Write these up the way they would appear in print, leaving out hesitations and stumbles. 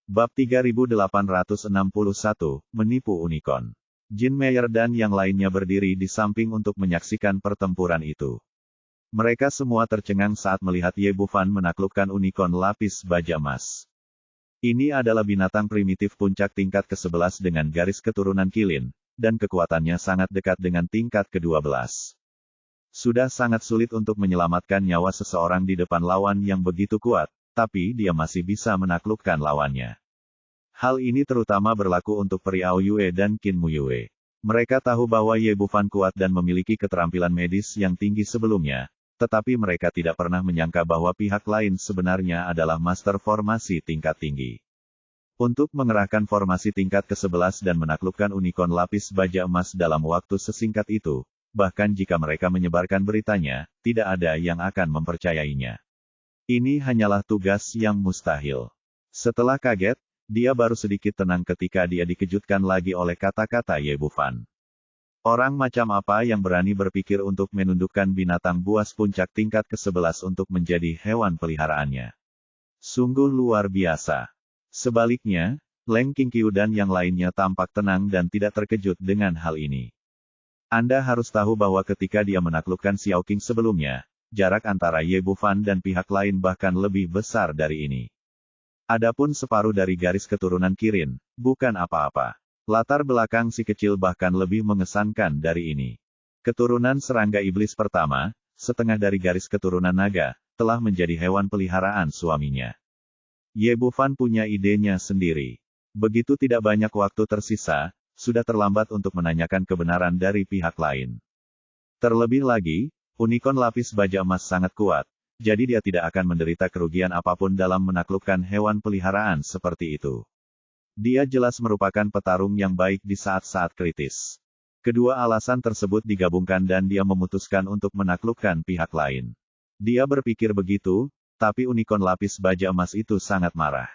Bab 3861, Menipu Unicorn. Jin Meyer dan yang lainnya berdiri di samping untuk menyaksikan pertempuran itu. Mereka semua tercengang saat melihat Ye Bufan menaklukkan unicorn lapis baja emas. Ini adalah binatang primitif puncak tingkat ke-11 dengan garis keturunan kilin, dan kekuatannya sangat dekat dengan tingkat ke-12. Sudah sangat sulit untuk menyelamatkan nyawa seseorang di depan lawan yang begitu kuat, tapi dia masih bisa menaklukkan lawannya. Hal ini terutama berlaku untuk Peri Ao Yue dan Qin Mu Yue. Mereka tahu bahwa Ye Bufan kuat dan memiliki keterampilan medis yang tinggi sebelumnya, tetapi mereka tidak pernah menyangka bahwa pihak lain sebenarnya adalah master formasi tingkat tinggi. Untuk mengerahkan formasi tingkat ke-11 dan menaklukkan unicorn lapis baja emas dalam waktu sesingkat itu, bahkan jika mereka menyebarkan beritanya, tidak ada yang akan mempercayainya. Ini hanyalah tugas yang mustahil. Setelah kaget, dia baru sedikit tenang ketika dia dikejutkan lagi oleh kata-kata Ye Bufan. Orang macam apa yang berani berpikir untuk menundukkan binatang buas puncak tingkat ke-11 untuk menjadi hewan peliharaannya? Sungguh luar biasa. Sebaliknya, Leng Qingqiu dan yang lainnya tampak tenang dan tidak terkejut dengan hal ini. Anda harus tahu bahwa ketika dia menaklukkan Xiao Qing sebelumnya, jarak antara Ye Bufan dan pihak lain bahkan lebih besar dari ini. Adapun separuh dari garis keturunan Kirin, bukan apa-apa. Latar belakang si kecil bahkan lebih mengesankan dari ini. Keturunan serangga iblis pertama, setengah dari garis keturunan naga, telah menjadi hewan peliharaan suaminya. Ye Bufan punya idenya sendiri. Begitu tidak banyak waktu tersisa, sudah terlambat untuk menanyakan kebenaran dari pihak lain. Terlebih lagi, unicorn lapis baja emas sangat kuat, jadi dia tidak akan menderita kerugian apapun dalam menaklukkan hewan peliharaan seperti itu. Dia jelas merupakan petarung yang baik di saat-saat kritis. Kedua alasan tersebut digabungkan dan dia memutuskan untuk menaklukkan pihak lain. Dia berpikir begitu, tapi unicorn lapis baja emas itu sangat marah.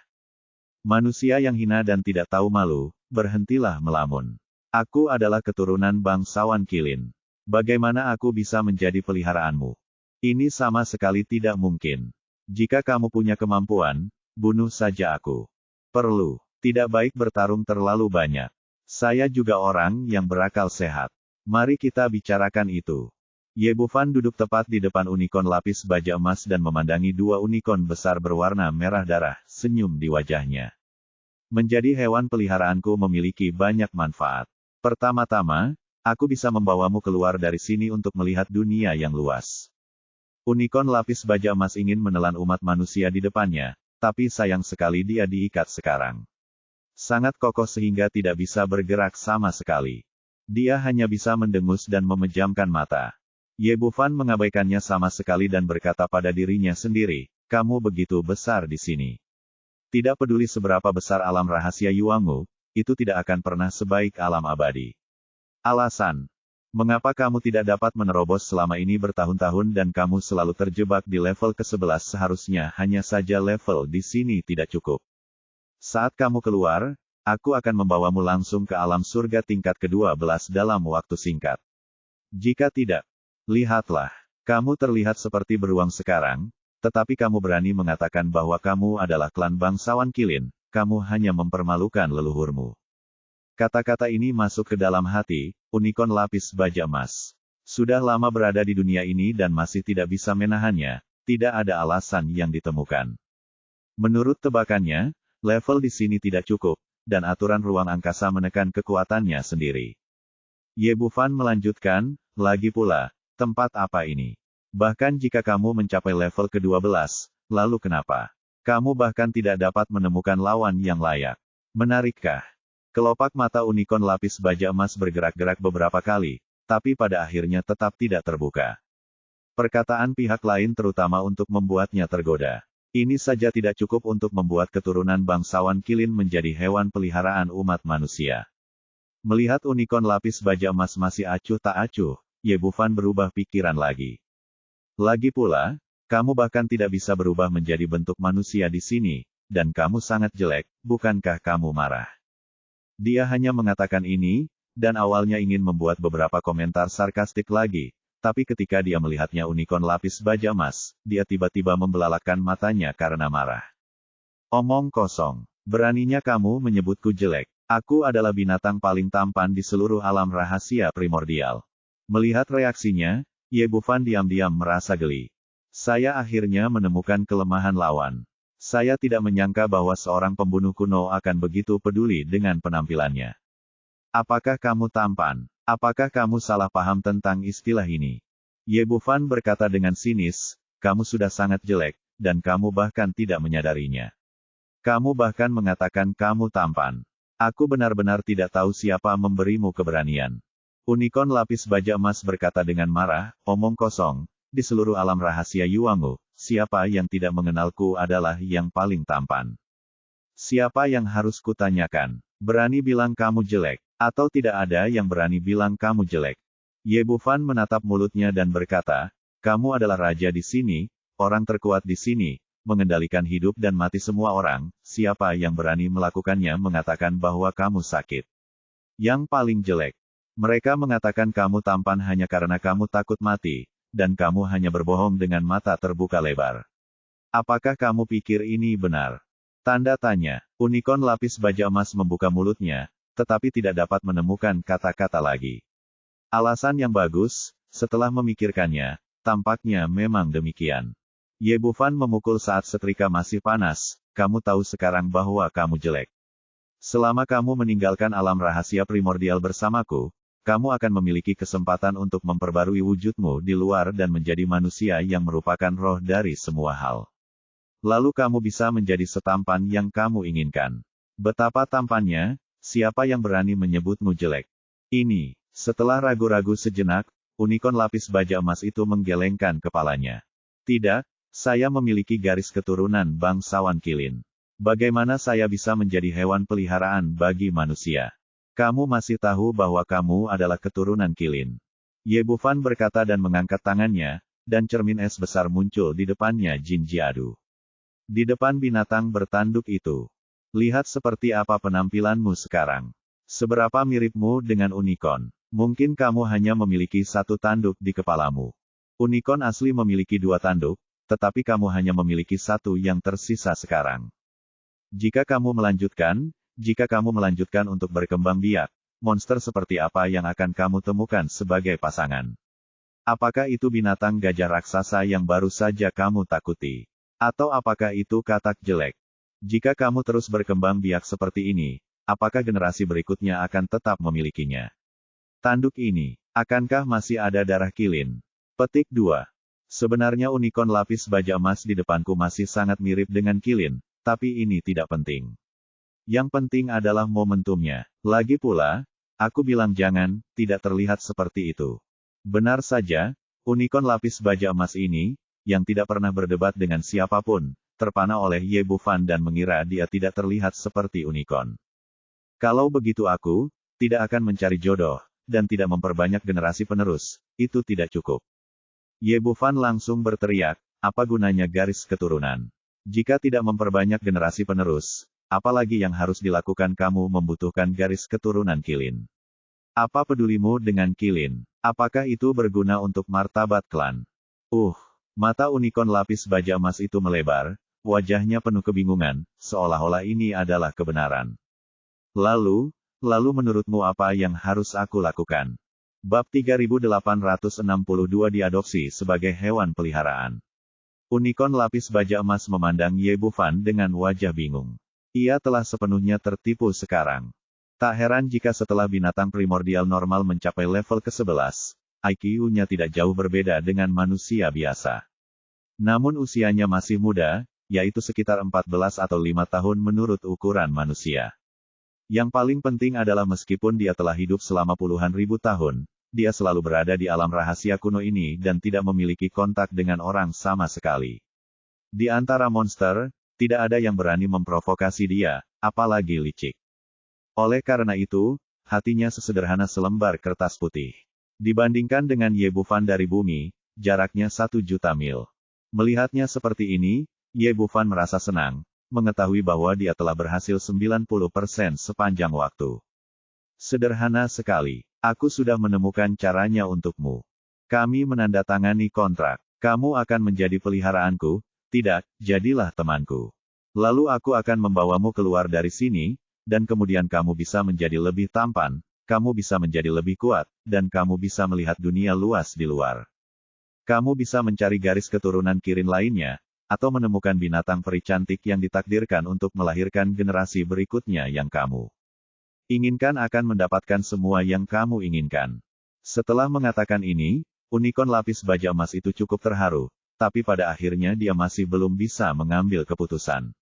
Manusia yang hina dan tidak tahu malu, berhentilah melamun. Aku adalah keturunan bangsawan kilin. Bagaimana aku bisa menjadi peliharaanmu? Ini sama sekali tidak mungkin. Jika kamu punya kemampuan, bunuh saja aku. Perlu. Tidak baik bertarung terlalu banyak. Saya juga orang yang berakal sehat. Mari kita bicarakan itu. Ye Bufan duduk tepat di depan unicorn lapis baja emas dan memandangi dua unicorn besar berwarna merah darah, senyum di wajahnya. Menjadi hewan peliharaanku memiliki banyak manfaat. Pertama-tama, aku bisa membawamu keluar dari sini untuk melihat dunia yang luas. Unicorn lapis baja emas ingin menelan umat manusia di depannya, tapi sayang sekali dia diikat sekarang. Sangat kokoh sehingga tidak bisa bergerak sama sekali. Dia hanya bisa mendengus dan memejamkan mata. Ye Bufan mengabaikannya sama sekali dan berkata pada dirinya sendiri, kamu begitu besar di sini. Tidak peduli seberapa besar alam rahasia Yuangu, itu tidak akan pernah sebaik alam abadi. Alasan. Mengapa kamu tidak dapat menerobos selama ini bertahun-tahun dan kamu selalu terjebak di level ke-11 seharusnya hanya saja level di sini tidak cukup. Saat kamu keluar, aku akan membawamu langsung ke alam surga tingkat ke-12 dalam waktu singkat. Jika tidak, lihatlah, kamu terlihat seperti beruang sekarang, tetapi kamu berani mengatakan bahwa kamu adalah klan bangsawan kilin, kamu hanya mempermalukan leluhurmu. Kata-kata ini masuk ke dalam hati, unicorn lapis baja emas. Sudah lama berada di dunia ini dan masih tidak bisa menahannya, tidak ada alasan yang ditemukan. Menurut tebakannya, level di sini tidak cukup, dan aturan ruang angkasa menekan kekuatannya sendiri. Ye Bufan melanjutkan, lagi pula, tempat apa ini? Bahkan jika kamu mencapai level ke-12, lalu kenapa? Kamu bahkan tidak dapat menemukan lawan yang layak. Menarikkah? Kelopak mata unicorn lapis baja emas bergerak-gerak beberapa kali, tapi pada akhirnya tetap tidak terbuka. Perkataan pihak lain terutama untuk membuatnya tergoda. Ini saja tidak cukup untuk membuat keturunan bangsawan kilin menjadi hewan peliharaan umat manusia. Melihat unicorn lapis baja emas masih acuh tak acuh, Ye Bufan berubah pikiran lagi. Lagi pula, kamu bahkan tidak bisa berubah menjadi bentuk manusia di sini, dan kamu sangat jelek, bukankah kamu marah? Dia hanya mengatakan ini, dan awalnya ingin membuat beberapa komentar sarkastik lagi, tapi ketika dia melihatnya unicorn lapis baja emas, dia tiba-tiba membelalakkan matanya karena marah. Omong kosong. Beraninya kamu menyebutku jelek. Aku adalah binatang paling tampan di seluruh alam rahasia primordial. Melihat reaksinya, Ye Bufan diam-diam merasa geli. Saya akhirnya menemukan kelemahan lawan. Saya tidak menyangka bahwa seorang pembunuh kuno akan begitu peduli dengan penampilannya. Apakah kamu tampan? Apakah kamu salah paham tentang istilah ini? Ye Bufan berkata dengan sinis, kamu sudah sangat jelek, dan kamu bahkan tidak menyadarinya. Kamu bahkan mengatakan kamu tampan. Aku benar-benar tidak tahu siapa memberimu keberanian. Unicorn lapis baja emas berkata dengan marah, omong kosong, di seluruh alam rahasia Yuangu, siapa yang tidak mengenalku adalah yang paling tampan. Siapa yang harus kutanyakan? Berani bilang kamu jelek, atau tidak ada yang berani bilang kamu jelek? Ye Bufan menatap mulutnya dan berkata, kamu adalah raja di sini, orang terkuat di sini, mengendalikan hidup dan mati semua orang, siapa yang berani melakukannya mengatakan bahwa kamu sakit. Yang paling jelek. Mereka mengatakan kamu tampan hanya karena kamu takut mati, dan kamu hanya berbohong dengan mata terbuka lebar. Apakah kamu pikir ini benar? Tanda tanya. Unicorn lapis baja emas membuka mulutnya, tetapi tidak dapat menemukan kata-kata lagi. Alasan yang bagus, setelah memikirkannya, tampaknya memang demikian. Ye Bufan memukul saat setrika masih panas, kamu tahu sekarang bahwa kamu jelek. Selama kamu meninggalkan alam rahasia primordial bersamaku, kamu akan memiliki kesempatan untuk memperbarui wujudmu di luar dan menjadi manusia yang merupakan roh dari semua hal. Lalu kamu bisa menjadi setampan yang kamu inginkan. Betapa tampannya, siapa yang berani menyebutmu jelek? Ini, setelah ragu-ragu sejenak, unicorn lapis baja emas itu menggelengkan kepalanya. Tidak, saya memiliki garis keturunan bangsawan Qilin. Bagaimana saya bisa menjadi hewan peliharaan bagi manusia? Kamu masih tahu bahwa kamu adalah keturunan Qilin. Ye Bufan berkata dan mengangkat tangannya, dan cermin es besar muncul di depannya Jin Jiadu. Di depan binatang bertanduk itu. Lihat seperti apa penampilanmu sekarang. Seberapa miripmu dengan unicorn. Mungkin kamu hanya memiliki satu tanduk di kepalamu. Unicorn asli memiliki dua tanduk, tetapi kamu hanya memiliki satu yang tersisa sekarang. Jika kamu melanjutkan untuk berkembang biak, monster seperti apa yang akan kamu temukan sebagai pasangan? Apakah itu binatang gajah raksasa yang baru saja kamu takuti? Atau apakah itu katak jelek? Jika kamu terus berkembang biak seperti ini, apakah generasi berikutnya akan tetap memilikinya? Tanduk ini, akankah masih ada darah Qilin? Petik 2. Sebenarnya unicorn lapis baja emas di depanku masih sangat mirip dengan Qilin, tapi ini tidak penting. Yang penting adalah momentumnya. Lagi pula, aku bilang jangan, tidak terlihat seperti itu. Benar saja, unicorn lapis baja emas ini, yang tidak pernah berdebat dengan siapapun, terpana oleh Ye Bufan dan mengira dia tidak terlihat seperti unicorn. Kalau begitu aku, tidak akan mencari jodoh, dan tidak memperbanyak generasi penerus, itu tidak cukup. Ye Bufan langsung berteriak, apa gunanya garis keturunan? Jika tidak memperbanyak generasi penerus, apalagi yang harus dilakukan kamu membutuhkan garis keturunan Qilin. Apa pedulimu dengan Qilin? Apakah itu berguna untuk martabat klan? Mata unicorn lapis baja emas itu melebar, wajahnya penuh kebingungan, seolah-olah ini adalah kebenaran. Lalu menurutmu apa yang harus aku lakukan? Bab 3862 diadopsi sebagai hewan peliharaan. Unicorn lapis baja emas memandang Ye Bufan dengan wajah bingung. Ia telah sepenuhnya tertipu sekarang. Tak heran jika setelah binatang primordial normal mencapai level ke-11, IQ-nya tidak jauh berbeda dengan manusia biasa. Namun usianya masih muda, yaitu sekitar 14 atau 5 tahun menurut ukuran manusia. Yang paling penting adalah meskipun dia telah hidup selama puluhan ribu tahun, dia selalu berada di alam rahasia kuno ini dan tidak memiliki kontak dengan orang sama sekali. Di antara monster, tidak ada yang berani memprovokasi dia, apalagi licik. Oleh karena itu, hatinya sesederhana selembar kertas putih. Dibandingkan dengan Ye Bufan dari bumi, jaraknya 1 juta mil. Melihatnya seperti ini, Ye Bufan merasa senang, mengetahui bahwa dia telah berhasil 90% sepanjang waktu. Sederhana sekali. Aku sudah menemukan caranya untukmu. Kami menandatangani kontrak. Kamu akan menjadi peliharaanku, tidak, jadilah temanku. Lalu aku akan membawamu keluar dari sini, dan kemudian kamu bisa menjadi lebih tampan, kamu bisa menjadi lebih kuat, dan kamu bisa melihat dunia luas di luar. Kamu bisa mencari garis keturunan Kirin lainnya, atau menemukan binatang peri cantik yang ditakdirkan untuk melahirkan generasi berikutnya yang kamu inginkan akan mendapatkan semua yang kamu inginkan. Setelah mengatakan ini, unicorn lapis baja emas itu cukup terharu, tapi pada akhirnya dia masih belum bisa mengambil keputusan.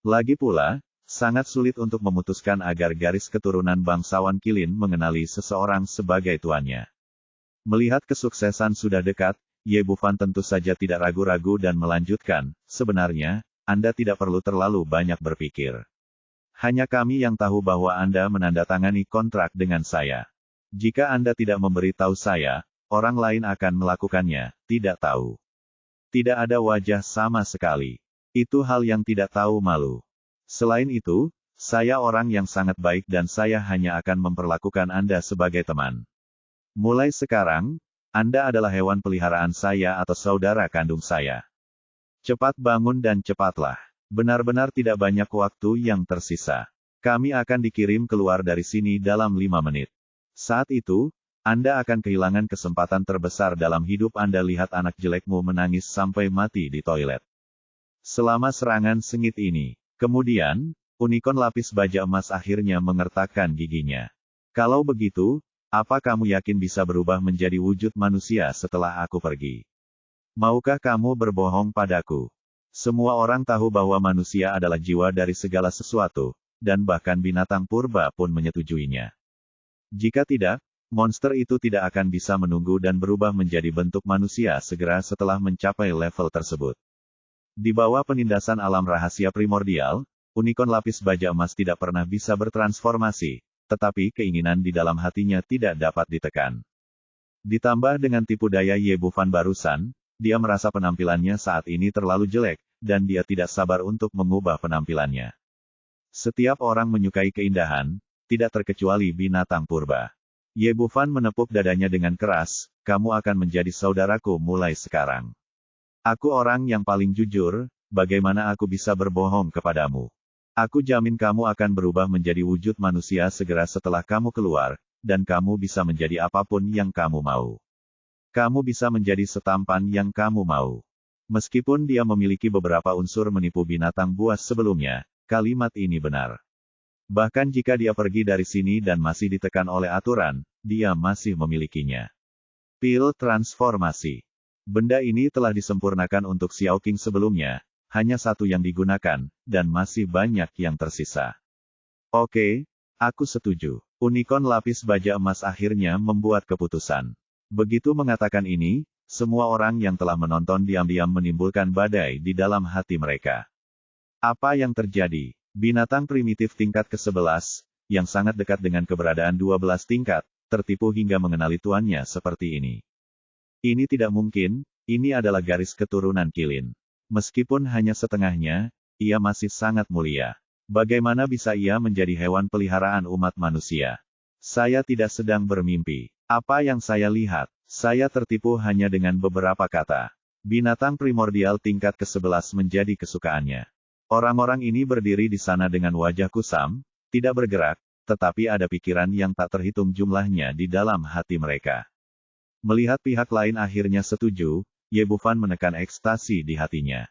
Lagi pula, sangat sulit untuk memutuskan agar garis keturunan bangsawan Qilin mengenali seseorang sebagai tuannya. Melihat kesuksesan sudah dekat, Ye Bufan tentu saja tidak ragu-ragu dan melanjutkan, sebenarnya, Anda tidak perlu terlalu banyak berpikir. Hanya kami yang tahu bahwa Anda menandatangani kontrak dengan saya. Jika Anda tidak memberi tahu saya, orang lain akan melakukannya, tidak tahu. Tidak ada wajah sama sekali. Itu hal yang tidak tahu malu. Selain itu, saya orang yang sangat baik dan saya hanya akan memperlakukan Anda sebagai teman. Mulai sekarang, Anda adalah hewan peliharaan saya atau saudara kandung saya. Cepat bangun dan cepatlah. Benar-benar tidak banyak waktu yang tersisa. Kami akan dikirim keluar dari sini dalam 5 menit. Saat itu, Anda akan kehilangan kesempatan terbesar dalam hidup Anda lihat anak jelekmu menangis sampai mati di toilet. Selama serangan sengit ini, kemudian, unicorn lapis baja emas akhirnya mengertakkan giginya. Kalau begitu, apa kamu yakin bisa berubah menjadi wujud manusia setelah aku pergi? Maukah kamu berbohong padaku? Semua orang tahu bahwa manusia adalah jiwa dari segala sesuatu, dan bahkan binatang purba pun menyetujuinya. Jika tidak, monster itu tidak akan bisa menunggu dan berubah menjadi bentuk manusia segera setelah mencapai level tersebut. Di bawah penindasan alam rahasia primordial, unicorn lapis baja emas tidak pernah bisa bertransformasi, tetapi keinginan di dalam hatinya tidak dapat ditekan. Ditambah dengan tipu daya Ye Bufan barusan, dia merasa penampilannya saat ini terlalu jelek, dan dia tidak sabar untuk mengubah penampilannya. Setiap orang menyukai keindahan, tidak terkecuali binatang purba. Ye Bufan menepuk dadanya dengan keras, kamu akan menjadi saudaraku mulai sekarang. Aku orang yang paling jujur, bagaimana aku bisa berbohong kepadamu? Aku jamin kamu akan berubah menjadi wujud manusia segera setelah kamu keluar, dan kamu bisa menjadi apapun yang kamu mau. Kamu bisa menjadi setampan yang kamu mau. Meskipun dia memiliki beberapa unsur menipu binatang buas sebelumnya, kalimat ini benar. Bahkan jika dia pergi dari sini dan masih ditekan oleh aturan, dia masih memilikinya. Pil transformasi. Benda ini telah disempurnakan untuk Xiao Qing sebelumnya, hanya satu yang digunakan, dan masih banyak yang tersisa. Oke, aku setuju. Unicorn lapis baja emas akhirnya membuat keputusan. Begitu mengatakan ini, semua orang yang telah menonton diam-diam menimbulkan badai di dalam hati mereka. Apa yang terjadi? Binatang primitif tingkat ke-11, yang sangat dekat dengan keberadaan 12 tingkat, tertipu hingga mengenali tuannya seperti ini. Ini tidak mungkin, ini adalah garis keturunan Qilin. Meskipun hanya setengahnya, ia masih sangat mulia. Bagaimana bisa ia menjadi hewan peliharaan umat manusia? Saya tidak sedang bermimpi. Apa yang saya lihat? Saya tertipu hanya dengan beberapa kata. Binatang primordial tingkat ke-11 menjadi kesukaannya. Orang-orang ini berdiri di sana dengan wajah kusam, tidak bergerak, tetapi ada pikiran yang tak terhitung jumlahnya di dalam hati mereka. Melihat pihak lain akhirnya setuju, Ye Bufan menekan ekstasi di hatinya.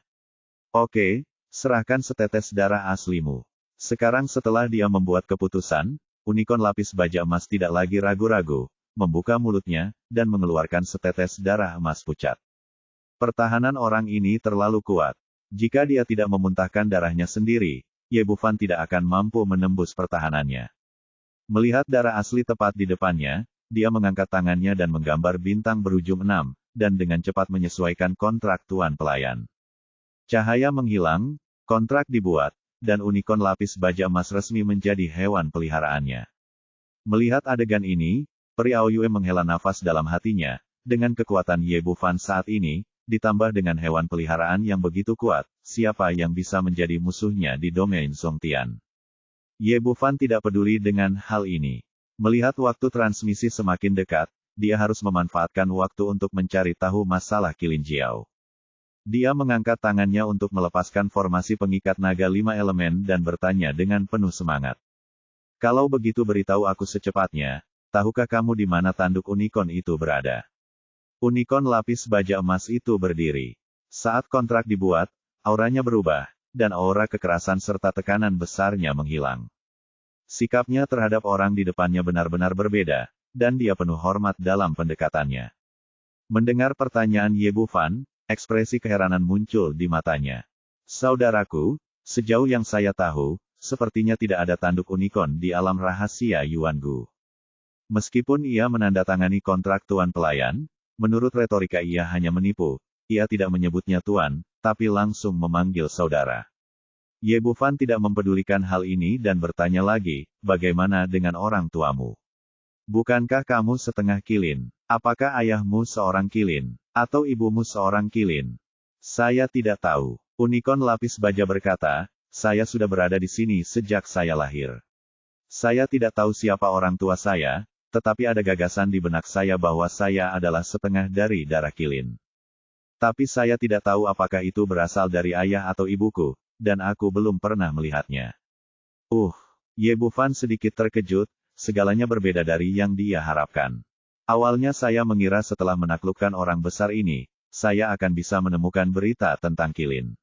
Oke, serahkan setetes darah aslimu. Sekarang setelah dia membuat keputusan, unicorn lapis baja emas tidak lagi ragu-ragu, membuka mulutnya, dan mengeluarkan setetes darah emas pucat. Pertahanan orang ini terlalu kuat. Jika dia tidak memuntahkan darahnya sendiri, Ye Bufan tidak akan mampu menembus pertahanannya. Melihat darah asli tepat di depannya, dia mengangkat tangannya dan menggambar bintang berujung 6, dan dengan cepat menyesuaikan kontrak tuan pelayan. Cahaya menghilang, kontrak dibuat, dan unicorn lapis baja emas resmi menjadi hewan peliharaannya. Melihat adegan ini, Peri Aoyue menghela nafas dalam hatinya, dengan kekuatan Ye Bufan saat ini, ditambah dengan hewan peliharaan yang begitu kuat, siapa yang bisa menjadi musuhnya di domain Zongtian? Ye Bufan tidak peduli dengan hal ini. Melihat waktu transmisi semakin dekat, dia harus memanfaatkan waktu untuk mencari tahu masalah Qilin Jiao. Dia mengangkat tangannya untuk melepaskan formasi pengikat naga 5 elemen dan bertanya dengan penuh semangat. Kalau begitu beritahu aku secepatnya, tahukah kamu di mana tanduk unicorn itu berada? Unicorn lapis baja emas itu berdiri. Saat kontrak dibuat, auranya berubah, dan aura kekerasan serta tekanan besarnya menghilang. Sikapnya terhadap orang di depannya benar-benar berbeda, dan dia penuh hormat dalam pendekatannya. Mendengar pertanyaan Ye Bufan, ekspresi keheranan muncul di matanya. Saudaraku, sejauh yang saya tahu, sepertinya tidak ada tanduk unicorn di alam rahasia Yuangu. Meskipun ia menandatangani kontrak tuan pelayan, menurut retorika ia hanya menipu. Ia tidak menyebutnya tuan, tapi langsung memanggil saudara. Ye Bufan tidak mempedulikan hal ini dan bertanya lagi, bagaimana dengan orang tuamu? Bukankah kamu setengah kilin? Apakah ayahmu seorang kilin? Atau ibumu seorang kilin? Saya tidak tahu. Unicorn lapis baja berkata, saya sudah berada di sini sejak saya lahir. Saya tidak tahu siapa orang tua saya, tetapi ada gagasan di benak saya bahwa saya adalah setengah dari darah kilin. Tapi saya tidak tahu apakah itu berasal dari ayah atau ibuku, dan aku belum pernah melihatnya. Ye Bufan sedikit terkejut, segalanya berbeda dari yang dia harapkan. Awalnya saya mengira setelah menaklukkan orang besar ini, saya akan bisa menemukan berita tentang kilin.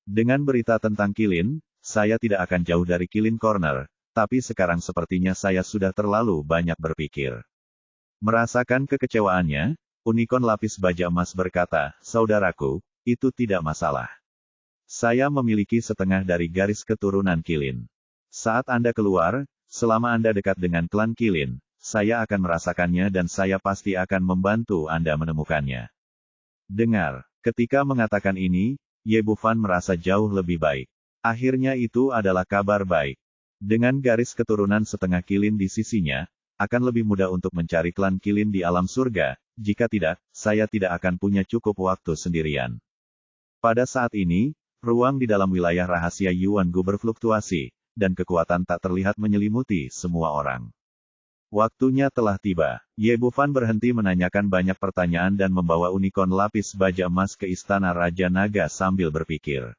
Dengan berita tentang kilin, saya tidak akan jauh dari Kilin Corner, tapi sekarang sepertinya saya sudah terlalu banyak berpikir. Merasakan kekecewaannya, unicorn lapis baja emas berkata, saudaraku, itu tidak masalah. Saya memiliki setengah dari garis keturunan kilin. Saat Anda keluar, selama Anda dekat dengan klan kilin, saya akan merasakannya dan saya pasti akan membantu Anda menemukannya. Dengar, ketika mengatakan ini, Ye Bufan merasa jauh lebih baik. Akhirnya itu adalah kabar baik. Dengan garis keturunan setengah kilin di sisinya, akan lebih mudah untuk mencari klan kilin di alam surga, jika tidak, saya tidak akan punya cukup waktu sendirian. Pada saat ini, ruang di dalam wilayah rahasia Yuangu berfluktuasi, dan kekuatan tak terlihat menyelimuti semua orang. Waktunya telah tiba. Ye Bufan berhenti menanyakan banyak pertanyaan dan membawa unicorn lapis baja emas ke istana Raja Naga sambil berpikir.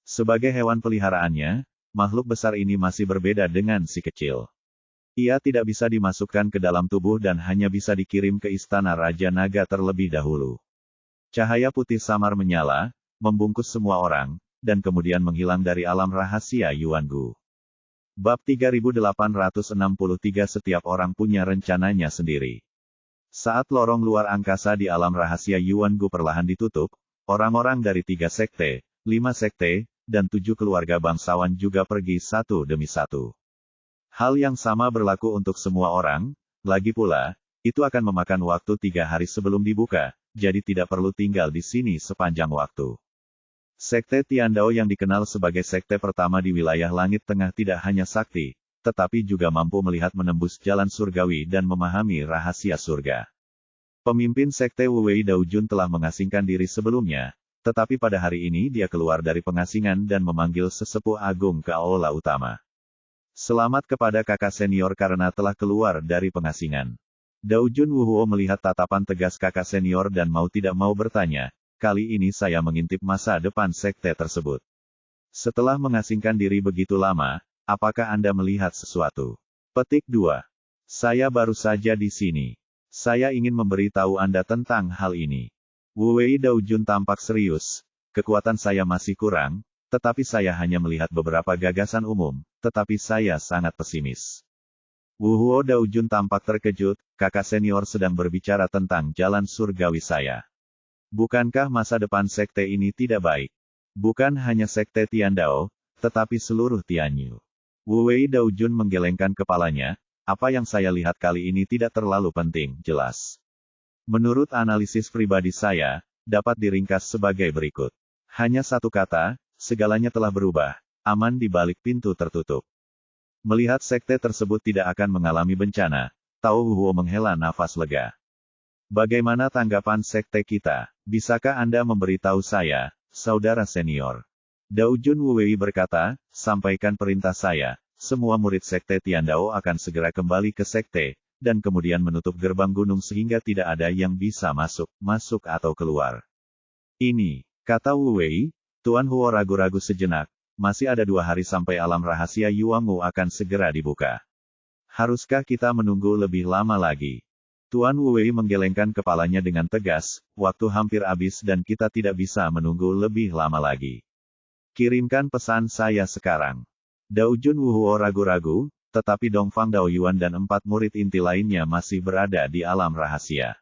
Sebagai hewan peliharaannya, makhluk besar ini masih berbeda dengan si kecil. Ia tidak bisa dimasukkan ke dalam tubuh dan hanya bisa dikirim ke istana Raja Naga terlebih dahulu. Cahaya putih samar menyala, membungkus semua orang, dan kemudian menghilang dari alam rahasia Yuangu. Bab 3863 Setiap orang punya rencananya sendiri. Saat lorong luar angkasa di alam rahasia Yuangu perlahan ditutup, orang-orang dari 3 sekte, 5 sekte, dan 7 keluarga bangsawan juga pergi satu demi satu. Hal yang sama berlaku untuk semua orang, lagi pula, itu akan memakan waktu 3 hari sebelum dibuka, jadi tidak perlu tinggal di sini sepanjang waktu. Sekte Tiandao yang dikenal sebagai sekte pertama di wilayah langit tengah tidak hanya sakti, tetapi juga mampu melihat menembus jalan surgawi dan memahami rahasia surga. Pemimpin sekte Wuwei Daojun telah mengasingkan diri sebelumnya, tetapi pada hari ini dia keluar dari pengasingan dan memanggil sesepuh agung ke aula utama. Selamat kepada kakak senior karena telah keluar dari pengasingan. Daojun Wuhuo melihat tatapan tegas kakak senior dan mau tidak mau bertanya, kali ini saya mengintip masa depan sekte tersebut. Setelah mengasingkan diri begitu lama, apakah Anda melihat sesuatu? Petik 2. Saya baru saja di sini. Saya ingin memberitahu Anda tentang hal ini. Wuwei Daojun tampak serius. Kekuatan saya masih kurang, tetapi saya hanya melihat beberapa gagasan umum, tetapi saya sangat pesimis. Wuhuo Daojun tampak terkejut, kakak senior sedang berbicara tentang jalan surgawi saya. Bukankah masa depan sekte ini tidak baik? Bukan hanya sekte Tiandao, tetapi seluruh Tianyu. Wuwei Daojun menggelengkan kepalanya, apa yang saya lihat kali ini tidak terlalu penting, jelas. Menurut analisis pribadi saya, dapat diringkas sebagai berikut. Hanya satu kata, segalanya telah berubah, aman di balik pintu tertutup. Melihat sekte tersebut tidak akan mengalami bencana, Tao Wuhuo menghela nafas lega. Bagaimana tanggapan sekte kita? Bisakah Anda memberitahu saya, saudara senior? Daojun Wuwei berkata, sampaikan perintah saya, semua murid sekte Tiandao akan segera kembali ke sekte, dan kemudian menutup gerbang gunung sehingga tidak ada yang bisa masuk atau keluar. Ini, Kata Wu Wei. Tuan Huo ragu-ragu sejenak. Masih ada 2 hari sampai alam rahasia Yuangu akan segera dibuka. Haruskah kita menunggu lebih lama lagi? Tuan Wu Wei menggelengkan kepalanya dengan tegas. Waktu hampir habis dan kita tidak bisa menunggu lebih lama lagi. Kirimkan pesan saya sekarang. Dao Jun Wu Huo ragu-ragu, tetapi Dongfang Dao Yuan dan 4 murid inti lainnya masih berada di alam rahasia.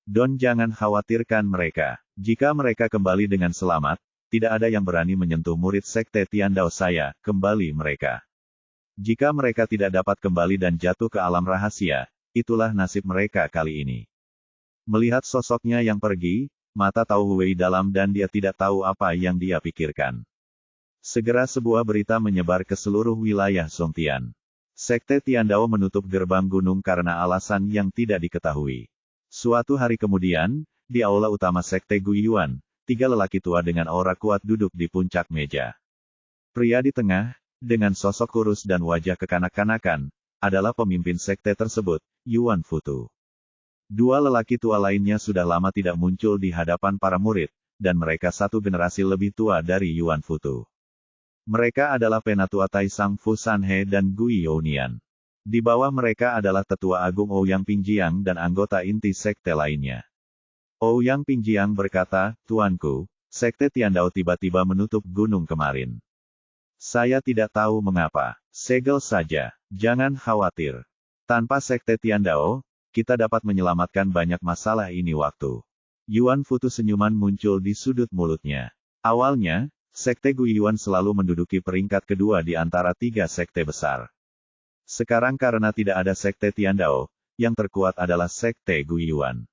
Don, jangan khawatirkan mereka. Jika mereka kembali dengan selamat, tidak ada yang berani menyentuh murid sekte Tiandao saya, kembali mereka. Jika mereka tidak dapat kembali dan jatuh ke alam rahasia, itulah nasib mereka kali ini. Melihat sosoknya yang pergi, mata Tao Wei dalam dan dia tidak tahu apa yang dia pikirkan. Segera sebuah berita menyebar ke seluruh wilayah Songtian. Sekte Tiandao menutup gerbang gunung karena alasan yang tidak diketahui. Suatu hari kemudian, di aula utama Sekte Guiyuan, 3 lelaki tua dengan aura kuat duduk di puncak meja. Pria di tengah, dengan sosok kurus dan wajah kekanak-kanakan, adalah pemimpin sekte tersebut, Yuan Futu. 2 lelaki tua lainnya sudah lama tidak muncul di hadapan para murid, dan mereka 1 generasi lebih tua dari Yuan Futu. Mereka adalah Penatua Taisang Fu Sanhe dan Gui Younian. Di bawah mereka adalah Tetua Agung Ouyang Pingjiang dan anggota inti sekte lainnya. Ouyang Pingjiang berkata, Tuanku, Sekte Tiandao tiba-tiba menutup gunung kemarin. Saya tidak tahu mengapa. Segel saja, jangan khawatir. Tanpa Sekte Tiandao, kita dapat menyelamatkan banyak masalah ini waktu. Yuan Futu senyuman muncul di sudut mulutnya. Awalnya, Sekte Guiyuan selalu menduduki peringkat kedua di antara 3 sekte besar. Sekarang karena tidak ada Sekte Tiandao, yang terkuat adalah Sekte Guiyuan.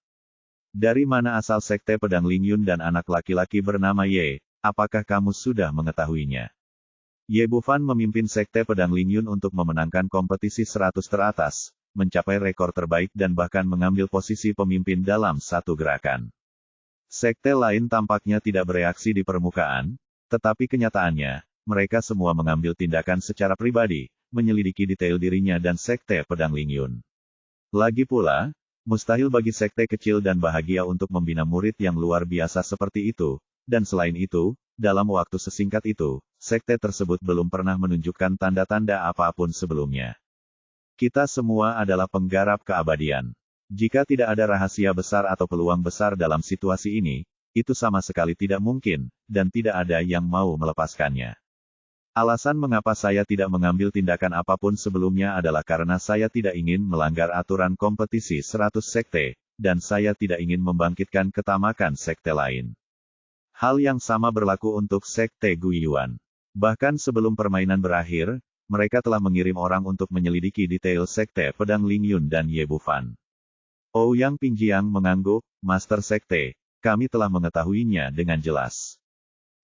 Dari mana asal Sekte Pedang Lingyun dan anak laki-laki bernama Ye, apakah kamu sudah mengetahuinya? Ye Bufan memimpin Sekte Pedang Lingyun untuk memenangkan kompetisi 100 teratas, mencapai rekor terbaik dan bahkan mengambil posisi pemimpin dalam satu gerakan. Sekte lain tampaknya tidak bereaksi di permukaan, tetapi kenyataannya, mereka semua mengambil tindakan secara pribadi, menyelidiki detail dirinya dan Sekte Pedang Lingyun. Lagi pula, mustahil bagi sekte kecil dan bahagia untuk membina murid yang luar biasa seperti itu, dan selain itu, dalam waktu sesingkat itu, sekte tersebut belum pernah menunjukkan tanda-tanda apapun sebelumnya. Kita semua adalah penggarap keabadian. Jika tidak ada rahasia besar atau peluang besar dalam situasi ini, itu sama sekali tidak mungkin, dan tidak ada yang mau melepaskannya. Alasan mengapa saya tidak mengambil tindakan apapun sebelumnya adalah karena saya tidak ingin melanggar aturan kompetisi 100 sekte, dan saya tidak ingin membangkitkan ketamakan sekte lain. Hal yang sama berlaku untuk Sekte Guiyuan. Bahkan sebelum permainan berakhir, mereka telah mengirim orang untuk menyelidiki detail Sekte Pedang Lingyun dan Ye Bufan. Ouyang Pingjiang mengangguk, Master Sekte, kami telah mengetahuinya dengan jelas.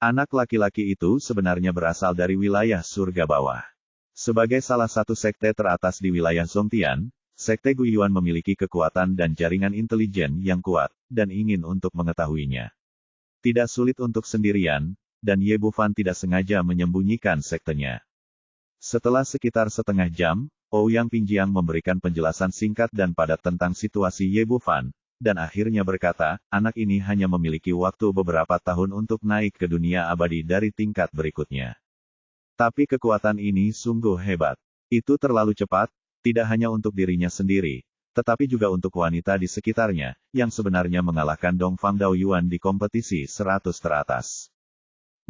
Anak laki-laki itu sebenarnya berasal dari wilayah surga bawah. Sebagai salah satu sekte teratas di wilayah Songtian, Sekte Guiyuan memiliki kekuatan dan jaringan intelijen yang kuat, dan ingin untuk mengetahuinya. Tidak sulit untuk sendirian, dan Ye Bufan tidak sengaja menyembunyikan sektenya. Setelah sekitar setengah jam, Ouyang Pingjiang memberikan penjelasan singkat dan padat tentang situasi Ye Bufan, dan akhirnya berkata, anak ini hanya memiliki waktu beberapa tahun untuk naik ke dunia abadi dari tingkat berikutnya. Tapi kekuatan ini sungguh hebat. Itu terlalu cepat, tidak hanya untuk dirinya sendiri, tetapi juga untuk wanita di sekitarnya, yang sebenarnya mengalahkan Dongfang Dao Yuan di kompetisi 100 teratas.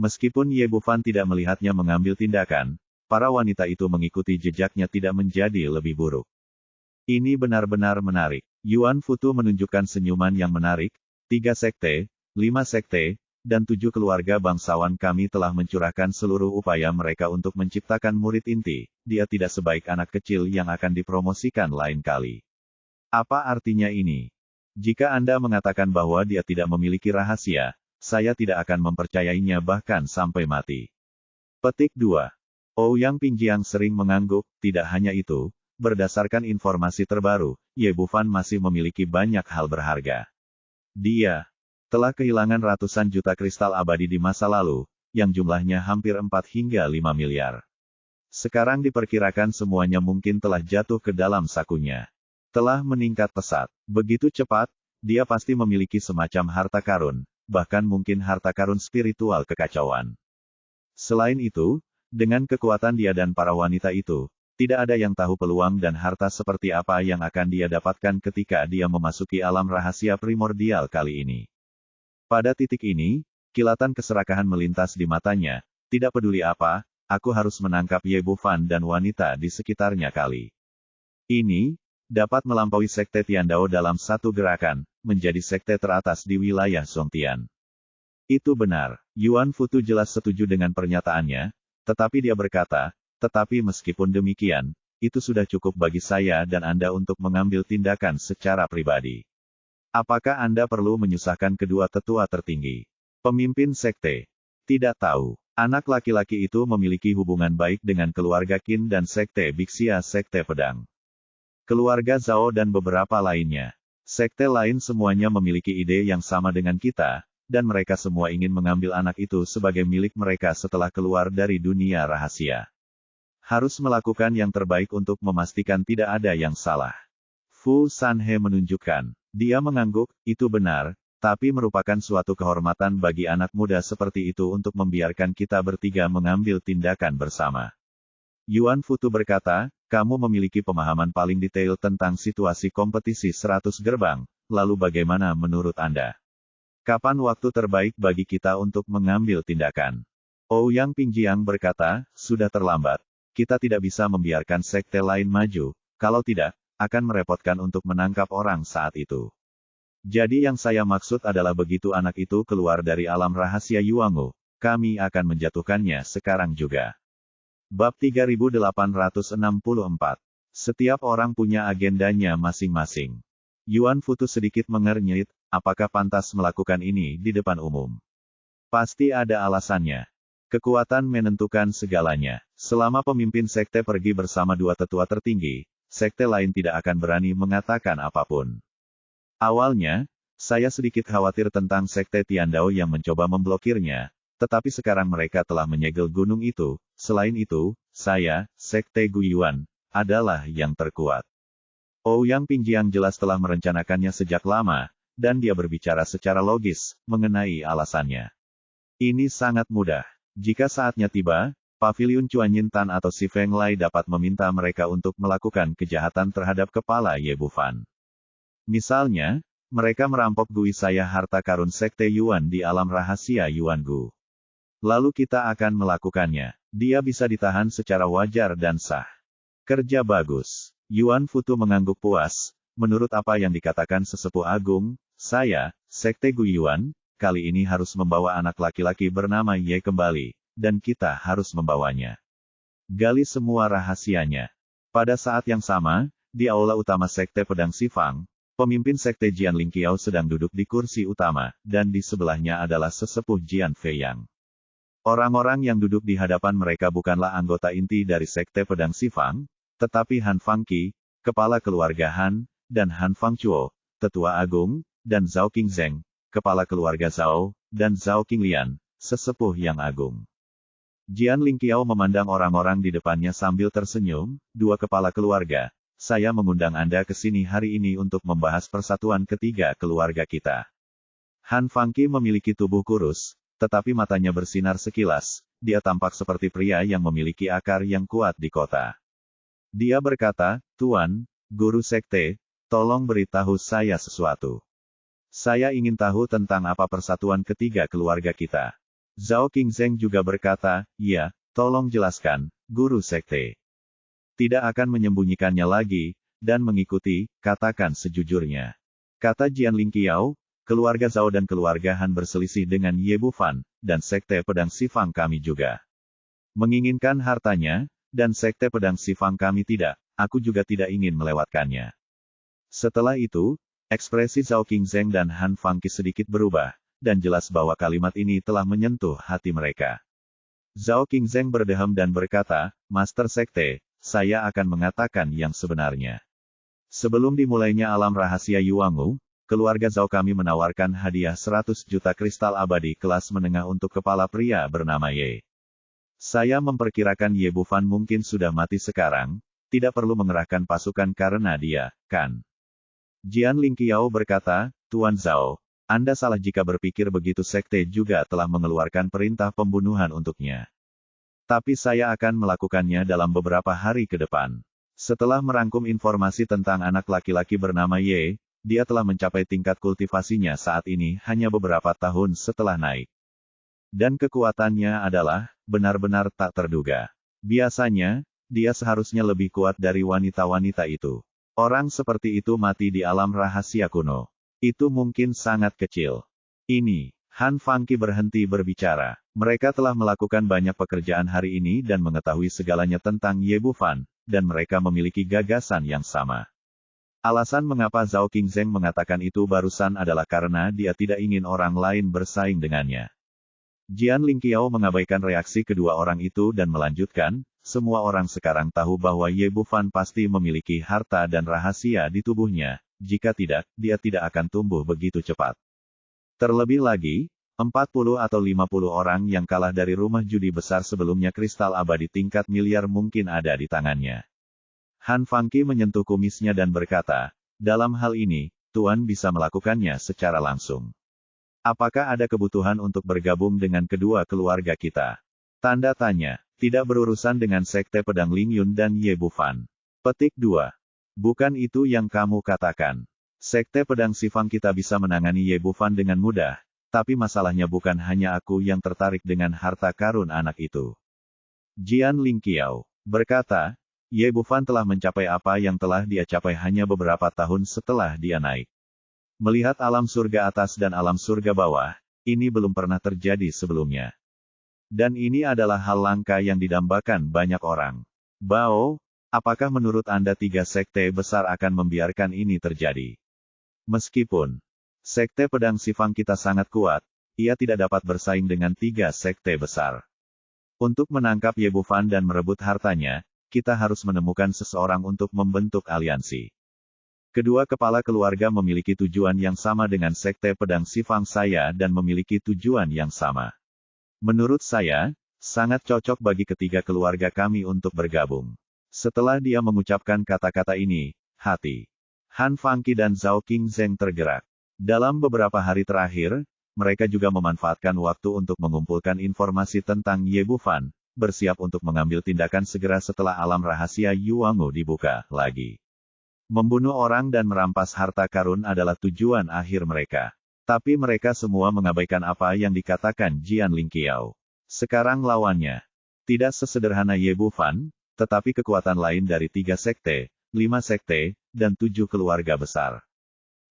Meskipun Ye Bufan tidak melihatnya mengambil tindakan, para wanita itu mengikuti jejaknya tidak menjadi lebih buruk. Ini benar-benar menarik. Yuan Futu menunjukkan senyuman yang menarik, 3 sekte, 5 sekte, dan 7 keluarga bangsawan kami telah mencurahkan seluruh upaya mereka untuk menciptakan murid inti, dia tidak sebaik anak kecil yang akan dipromosikan lain kali. Apa artinya ini? Jika Anda mengatakan bahwa dia tidak memiliki rahasia, saya tidak akan mempercayainya bahkan sampai mati. Petik 2. Ouyang Pingjiang sering mengangguk, tidak hanya itu. Berdasarkan informasi terbaru, Ye Bufan masih memiliki banyak hal berharga. Dia telah kehilangan ratusan juta kristal abadi di masa lalu, yang jumlahnya hampir 4 hingga 5 miliar. Sekarang diperkirakan semuanya mungkin telah jatuh ke dalam sakunya. Telah meningkat pesat. Begitu cepat, dia pasti memiliki semacam harta karun, bahkan mungkin harta karun spiritual kekacauan. Selain itu, dengan kekuatan dia dan para wanita itu, tidak ada yang tahu peluang dan harta seperti apa yang akan dia dapatkan ketika dia memasuki alam rahasia primordial kali ini. Pada titik ini, kilatan keserakahan melintas di matanya, tidak peduli apa, aku harus menangkap Ye Bufan dan wanita di sekitarnya kali ini, dapat melampaui Sekte Tiandao dalam satu gerakan, menjadi sekte teratas di wilayah Songtian. Itu benar, Yuan Futu jelas setuju dengan pernyataannya, tetapi dia berkata, tetapi meskipun demikian, itu sudah cukup bagi saya dan Anda untuk mengambil tindakan secara pribadi. Apakah Anda perlu menyusahkan kedua tetua tertinggi? Pemimpin sekte. Tidak tahu. Anak laki-laki itu memiliki hubungan baik dengan keluarga Qin dan sekte Bixia sekte pedang. Keluarga Zhao dan beberapa lainnya. Sekte lain semuanya memiliki ide yang sama dengan kita, dan mereka semua ingin mengambil anak itu sebagai milik mereka setelah keluar dari dunia rahasia. Harus melakukan yang terbaik untuk memastikan tidak ada yang salah. Fu Sanhe menunjukkan. Dia mengangguk, itu benar, tapi merupakan suatu kehormatan bagi anak muda seperti itu untuk membiarkan kita bertiga mengambil tindakan bersama. Yuan Futu berkata, kamu memiliki pemahaman paling detail tentang situasi kompetisi 100 gerbang, lalu bagaimana menurut Anda? Kapan waktu terbaik bagi kita untuk mengambil tindakan? Ouyang Pingjiang berkata, sudah terlambat. Kita tidak bisa membiarkan sekte lain maju, kalau tidak, akan merepotkan untuk menangkap orang saat itu. Jadi yang saya maksud adalah begitu anak itu keluar dari alam rahasia Yuangu, kami akan menjatuhkannya sekarang juga. Bab 3864. Setiap orang punya agendanya masing-masing. Yuan Futu sedikit mengernyit, apakah pantas melakukan ini di depan umum? Pasti ada alasannya. Kekuatan menentukan segalanya. Selama pemimpin sekte pergi bersama dua tetua tertinggi, sekte lain tidak akan berani mengatakan apapun. Awalnya, saya sedikit khawatir tentang sekte Tiandao yang mencoba memblokirnya, tetapi sekarang mereka telah menyegel gunung itu. Selain itu, saya, sekte Guyuan, adalah yang terkuat. Ouyang Pingjiang jelas telah merencanakannya sejak lama, dan dia berbicara secara logis, mengenai alasannya. Ini sangat mudah. Jika saatnya tiba, Paviliun Chuanyin Tan atau Si Feng Lai dapat meminta mereka untuk melakukan kejahatan terhadap kepala Ye Bufan. Misalnya, mereka merampok Gui saya harta karun sekte Yuan di alam rahasia Yuan Gu. Lalu kita akan melakukannya. Dia bisa ditahan secara wajar dan sah. Kerja bagus. Yuan Futu mengangguk puas. Menurut apa yang dikatakan sesepuh agung, saya, sekte Guyuan, kali ini harus membawa anak laki-laki bernama Ye kembali, dan kita harus membawanya. Gali semua rahasianya. Pada saat yang sama, di aula utama sekte pedang Sifang, pemimpin sekte Jian Lingqiao sedang duduk di kursi utama, dan di sebelahnya adalah sesepuh Jian Feiyang. Orang-orang yang duduk di hadapan mereka bukanlah anggota inti dari sekte pedang Sifang, tetapi Han Fangqi, kepala keluarga Han, dan Han Fangchuo, tetua agung, dan Zhao Qingzheng, kepala keluarga Zhao, dan Zhao Qinglian, sesepuh yang agung. Jian Lingqiao memandang orang-orang di depannya sambil tersenyum, dua kepala keluarga, saya mengundang Anda ke sini hari ini untuk membahas persatuan ketiga keluarga kita. Han Fangqi memiliki tubuh kurus, tetapi matanya bersinar sekilas, dia tampak seperti pria yang memiliki akar yang kuat di kota. Dia berkata, Tuan, guru sekte, tolong beritahu saya sesuatu. Saya ingin tahu tentang apa persatuan ketiga keluarga kita. Zhao Qingzheng juga berkata, iya, tolong jelaskan, guru sekte. Tidak akan menyembunyikannya lagi, dan mengikuti, katakan sejujurnya. Kata Jian Lingqiao, keluarga Zhao dan keluarga Han berselisih dengan Ye Bufan, dan sekte pedang Sifang kami juga. Menginginkan hartanya, dan sekte pedang Sifang kami tidak, aku juga tidak ingin melewatkannya. Setelah itu, ekspresi Zhao Qingzheng dan Han Fangqi sedikit berubah, dan jelas bahwa kalimat ini telah menyentuh hati mereka. Zhao Qingzheng berdeham dan berkata, Master Sekte, saya akan mengatakan yang sebenarnya. Sebelum dimulainya alam rahasia Yuangu, keluarga Zhao kami menawarkan hadiah 100 juta kristal abadi kelas menengah untuk kepala pria bernama Ye. Saya memperkirakan Ye Bufan mungkin sudah mati sekarang, tidak perlu mengerahkan pasukan karena dia, kan? Jian Lingqiao berkata, Tuan Zhao, Anda salah jika berpikir begitu. Sekte juga telah mengeluarkan perintah pembunuhan untuknya. Tapi saya akan melakukannya dalam beberapa hari ke depan. Setelah merangkum informasi tentang anak laki-laki bernama Ye, dia telah mencapai tingkat kultivasinya saat ini hanya beberapa tahun setelah naik. Dan kekuatannya adalah benar-benar tak terduga. Biasanya, dia seharusnya lebih kuat dari wanita-wanita itu. Orang seperti itu mati di alam rahasia kuno. Itu mungkin sangat kecil. Ini, Han Fangqi berhenti berbicara. Mereka telah melakukan banyak pekerjaan hari ini dan mengetahui segalanya tentang Ye Bufan, dan mereka memiliki gagasan yang sama. Alasan mengapa Zhao Qingzheng mengatakan itu barusan adalah karena dia tidak ingin orang lain bersaing dengannya. Jian Lingqiao mengabaikan reaksi kedua orang itu dan melanjutkan, semua orang sekarang tahu bahwa Ye Bufan pasti memiliki harta dan rahasia di tubuhnya, jika tidak, dia tidak akan tumbuh begitu cepat. Terlebih lagi, 40 atau 50 orang yang kalah dari rumah judi besar sebelumnya kristal abadi tingkat miliar mungkin ada di tangannya. Han Fangqi menyentuh kumisnya dan berkata, dalam hal ini, Tuan bisa melakukannya secara langsung. Apakah ada kebutuhan untuk bergabung dengan kedua keluarga kita? Tanda tanya, tidak berurusan dengan Sekte Pedang Lingyun dan Ye Bufan. Petik 2. Bukan itu yang kamu katakan. Sekte Pedang Xifang kita bisa menangani Ye Bufan dengan mudah, tapi masalahnya bukan hanya aku yang tertarik dengan harta karun anak itu. Jian Lingqiao berkata, Ye Bufan telah mencapai apa yang telah dia capai hanya beberapa tahun setelah dia naik. Melihat alam surga atas dan alam surga bawah, ini belum pernah terjadi sebelumnya. Dan ini adalah hal langka yang didambakan banyak orang. Bao, apakah menurut Anda 3 sekte besar akan membiarkan ini terjadi? Meskipun Sekte Pedang Xifang kita sangat kuat, ia tidak dapat bersaing dengan 3 sekte besar. Untuk menangkap Ye Bufan dan merebut hartanya, kita harus menemukan seseorang untuk membentuk aliansi. Kedua kepala keluarga memiliki tujuan yang sama dengan Sekte Pedang Xifang saya dan memiliki tujuan yang sama. Menurut saya, sangat cocok bagi ketiga keluarga kami untuk bergabung. Setelah dia mengucapkan kata-kata ini, hati Han Fangqi dan Zhao Qingzheng tergerak. Dalam beberapa hari terakhir, mereka juga memanfaatkan waktu untuk mengumpulkan informasi tentang Ye Bufan, bersiap untuk mengambil tindakan segera setelah alam rahasia Yuangu dibuka lagi. Membunuh orang dan merampas harta karun adalah tujuan akhir mereka. Tapi mereka semua mengabaikan apa yang dikatakan Jian Lingqiao. Sekarang lawannya tidak sesederhana Ye Bufan, tetapi kekuatan lain dari 3 sekte, 5 sekte, dan 7 keluarga besar.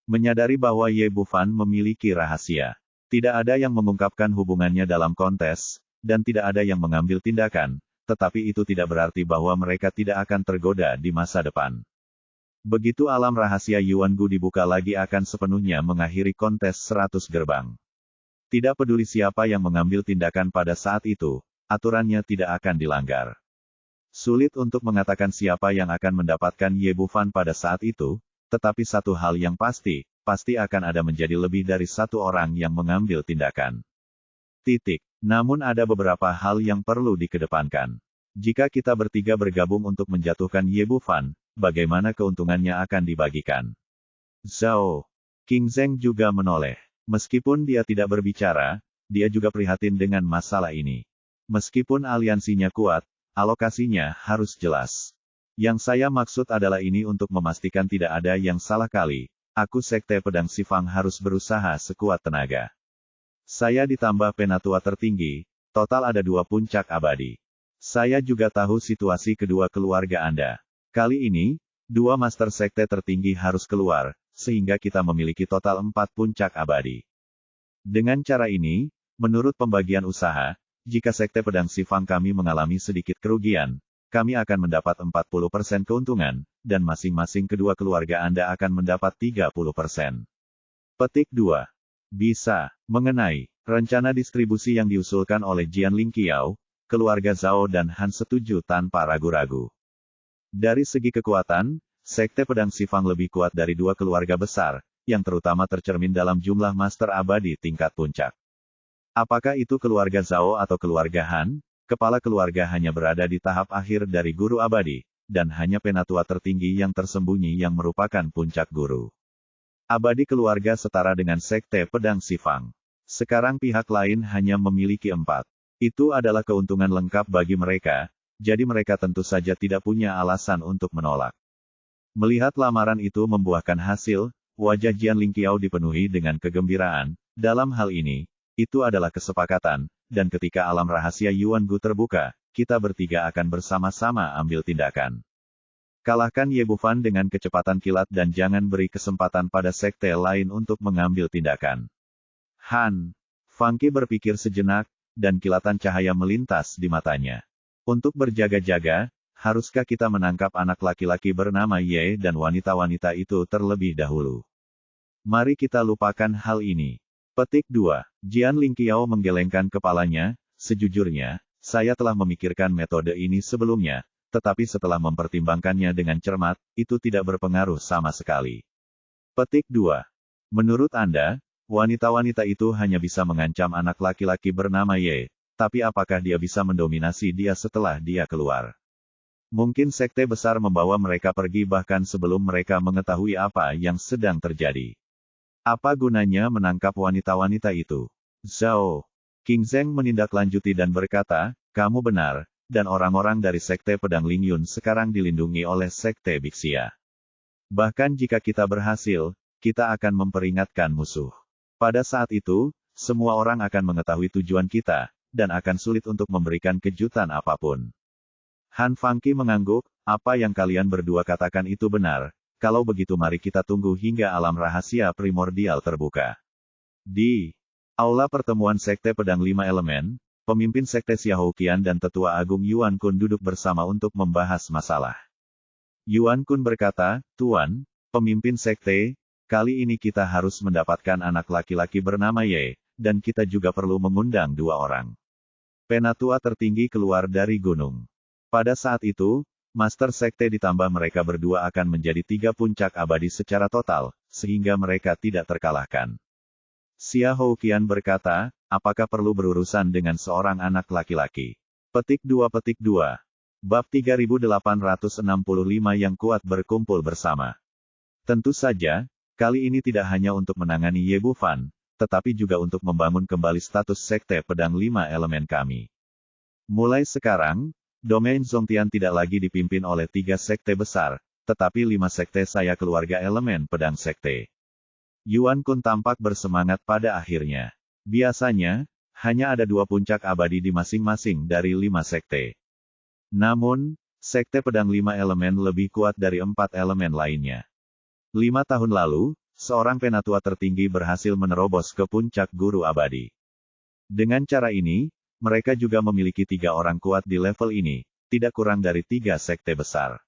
Menyadari bahwa Ye Bufan memiliki rahasia. Tidak ada yang mengungkapkan hubungannya dalam kontes, dan tidak ada yang mengambil tindakan, tetapi itu tidak berarti bahwa mereka tidak akan tergoda di masa depan. Begitu alam rahasia Yuangu dibuka lagi akan sepenuhnya mengakhiri kontes 100 gerbang. Tidak peduli siapa yang mengambil tindakan pada saat itu, aturannya tidak akan dilanggar. Sulit untuk mengatakan siapa yang akan mendapatkan Ye Bufan pada saat itu, tetapi satu hal yang pasti akan ada menjadi lebih dari satu orang yang mengambil tindakan. Namun ada beberapa hal yang perlu dikedepankan. Jika kita bertiga bergabung untuk menjatuhkan Ye Bufan, bagaimana keuntungannya akan dibagikan? Zhao Qingzheng juga menoleh. Meskipun dia tidak berbicara, dia juga prihatin dengan masalah ini. Meskipun aliansinya kuat, alokasinya harus jelas. Yang saya maksud adalah ini untuk memastikan tidak ada yang salah kali. Aku Sekte Pedang Xifang harus berusaha sekuat tenaga. Saya ditambah penatua tertinggi, total ada 2 puncak abadi. Saya juga tahu situasi kedua keluarga Anda. Kali ini, 2 master sekte tertinggi harus keluar, sehingga kita memiliki total 4 puncak abadi. Dengan cara ini, menurut pembagian usaha, jika Sekte Pedang Xifang kami mengalami sedikit kerugian, kami akan mendapat 40% keuntungan, dan masing-masing kedua keluarga Anda akan mendapat 30%. Petik 2. Bisa. Mengenai rencana distribusi yang diusulkan oleh Jian Lingqiao, keluarga Zhao dan Han setuju tanpa ragu-ragu. Dari segi kekuatan, Sekte Pedang Xifang lebih kuat dari 2 keluarga besar, yang terutama tercermin dalam jumlah master abadi tingkat puncak. Apakah itu keluarga Zhao atau keluarga Han, kepala keluarga hanya berada di tahap akhir dari guru abadi, dan hanya penatua tertinggi yang tersembunyi yang merupakan puncak guru. Abadi keluarga setara dengan Sekte Pedang Sifang. Sekarang pihak lain hanya memiliki 4. Itu adalah keuntungan lengkap bagi mereka, jadi mereka tentu saja tidak punya alasan untuk menolak. Melihat lamaran itu membuahkan hasil, wajah Jian Lingqiao dipenuhi dengan kegembiraan. Dalam hal ini, itu adalah kesepakatan, dan ketika alam rahasia Yuan Gu terbuka, kita bertiga akan bersama-sama ambil tindakan. Kalahkan Ye Bufan dengan kecepatan kilat dan jangan beri kesempatan pada sekte lain untuk mengambil tindakan. Han. Fangqi berpikir sejenak, dan kilatan cahaya melintas di matanya. Untuk berjaga-jaga, haruskah kita menangkap anak laki-laki bernama Ye dan wanita-wanita itu terlebih dahulu? Mari kita lupakan hal ini. Petik 2. Jian Lingqiao menggelengkan kepalanya, sejujurnya, saya telah memikirkan metode ini sebelumnya, tetapi setelah mempertimbangkannya dengan cermat, itu tidak berpengaruh sama sekali. Petik 2. Menurut Anda, wanita-wanita itu hanya bisa mengancam anak laki-laki bernama Ye, tapi apakah dia bisa mendominasi dia setelah dia keluar? Mungkin sekte besar membawa mereka pergi bahkan sebelum mereka mengetahui apa yang sedang terjadi. Apa gunanya menangkap wanita-wanita itu? Zhao. King Zheng menindaklanjuti dan berkata, kamu benar. Dan orang-orang dari Sekte Pedang Lingyun sekarang dilindungi oleh Sekte Bixia. Bahkan jika kita berhasil, kita akan memperingatkan musuh. Pada saat itu, semua orang akan mengetahui tujuan kita, dan akan sulit untuk memberikan kejutan apapun. Han Fangqi mengangguk, apa yang kalian berdua katakan itu benar, kalau begitu mari kita tunggu hingga alam rahasia primordial terbuka. Di Aula Pertemuan Sekte Pedang 5 Elemen, pemimpin Sekte Xiahou Qian dan Tetua Agung Yuan Kun duduk bersama untuk membahas masalah. Yuan Kun berkata, Tuan, pemimpin Sekte, kali ini kita harus mendapatkan anak laki-laki bernama Ye, dan kita juga perlu mengundang 2 orang penatua tertinggi keluar dari gunung. Pada saat itu, Master Sekte ditambah mereka berdua akan menjadi 3 puncak abadi secara total, sehingga mereka tidak terkalahkan. Xiahou Qian berkata, apakah perlu berurusan dengan seorang anak laki-laki? Petik 2. Bab 3865 yang kuat berkumpul bersama. Tentu saja, kali ini tidak hanya untuk menangani Ye Bufan, tetapi juga untuk membangun kembali status Sekte Pedang 5 Elemen kami. Mulai sekarang, domain Zongtian tidak lagi dipimpin oleh 3 sekte besar, tetapi 5 sekte saya keluarga elemen pedang sekte. Yuan Kun tampak bersemangat pada akhirnya. Biasanya, hanya ada 2 puncak abadi di masing-masing dari 5 sekte. Namun, Sekte Pedang 5 Elemen lebih kuat dari 4 elemen lainnya. 5 tahun lalu, seorang penatua tertinggi berhasil menerobos ke puncak guru abadi. Dengan cara ini, mereka juga memiliki 3 orang kuat di level ini, tidak kurang dari 3 sekte besar.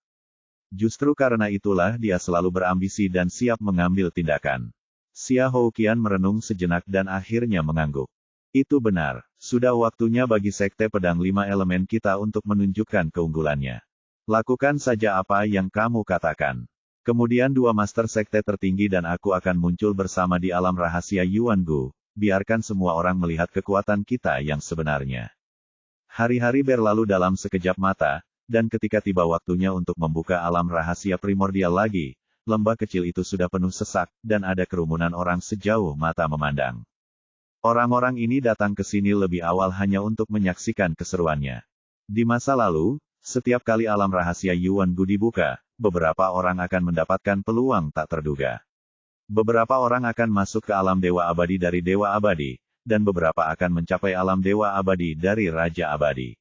Justru karena itulah dia selalu berambisi dan siap mengambil tindakan. Xiahou Qian merenung sejenak dan akhirnya mengangguk. Itu benar, sudah waktunya bagi Sekte Pedang 5 Elemen kita untuk menunjukkan keunggulannya. Lakukan saja apa yang kamu katakan. Kemudian 2 master sekte tertinggi dan aku akan muncul bersama di alam rahasia Yuan Gu. Biarkan semua orang melihat kekuatan kita yang sebenarnya. Hari-hari berlalu dalam sekejap mata, dan ketika tiba waktunya untuk membuka alam rahasia primordial lagi, lembah kecil itu sudah penuh sesak, dan ada kerumunan orang sejauh mata memandang. Orang-orang ini datang ke sini lebih awal hanya untuk menyaksikan keseruannya. Di masa lalu, setiap kali alam rahasia Yuan Gu dibuka, beberapa orang akan mendapatkan peluang tak terduga. Beberapa orang akan masuk ke alam Dewa Abadi dari Dewa Abadi, dan beberapa akan mencapai alam Dewa Abadi dari Raja Abadi.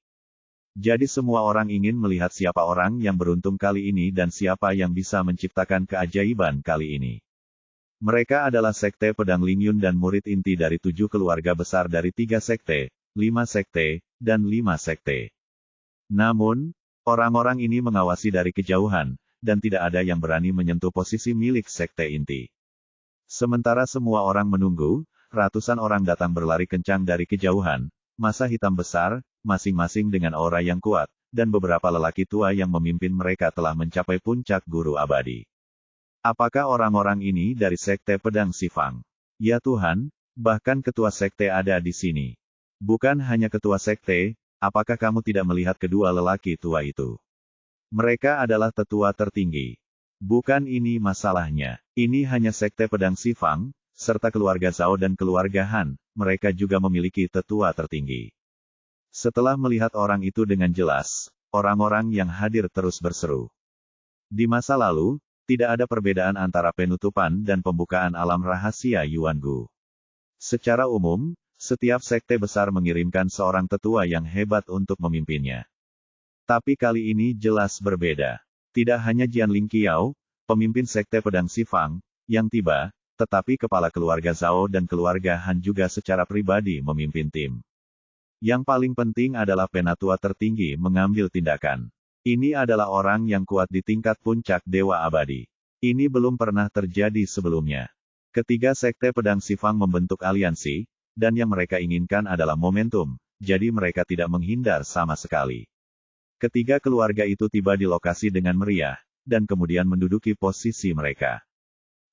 Jadi semua orang ingin melihat siapa orang yang beruntung kali ini dan siapa yang bisa menciptakan keajaiban kali ini. Mereka adalah Sekte Pedang Lingyun dan murid inti dari 7 keluarga besar dari 3 sekte, 5 sekte, dan 5 sekte. Namun, orang-orang ini mengawasi dari kejauhan, dan tidak ada yang berani menyentuh posisi milik sekte inti. Sementara semua orang menunggu, ratusan orang datang berlari kencang dari kejauhan, masa hitam besar, masing-masing dengan aura yang kuat, dan beberapa lelaki tua yang memimpin mereka telah mencapai puncak guru abadi. Apakah orang-orang ini dari Sekte Pedang Sifang? Ya Tuhan, bahkan ketua sekte ada di sini. Bukan hanya ketua sekte, apakah kamu tidak melihat kedua lelaki tua itu? Mereka adalah tetua tertinggi. Bukan ini masalahnya. Ini hanya sekte pedang Xifang, serta keluarga Zhao dan keluarga Han, mereka juga memiliki tetua tertinggi. Setelah melihat orang itu dengan jelas, orang-orang yang hadir terus berseru. Di masa lalu, tidak ada perbedaan antara penutupan dan pembukaan alam rahasia Yuangu. Secara umum, setiap sekte besar mengirimkan seorang tetua yang hebat untuk memimpinnya. Tapi kali ini jelas berbeda. Tidak hanya Jian Lingqiao, pemimpin sekte pedang Xifang, yang tiba, tetapi kepala keluarga Zhao dan keluarga Han juga secara pribadi memimpin tim. Yang paling penting adalah penatua tertinggi mengambil tindakan. Ini adalah orang yang kuat di tingkat puncak Dewa Abadi. Ini belum pernah terjadi sebelumnya. Ketiga sekte pedang Xifang membentuk aliansi, dan yang mereka inginkan adalah momentum, jadi mereka tidak menghindar sama sekali. Ketiga keluarga itu tiba di lokasi dengan meriah, dan kemudian menduduki posisi mereka.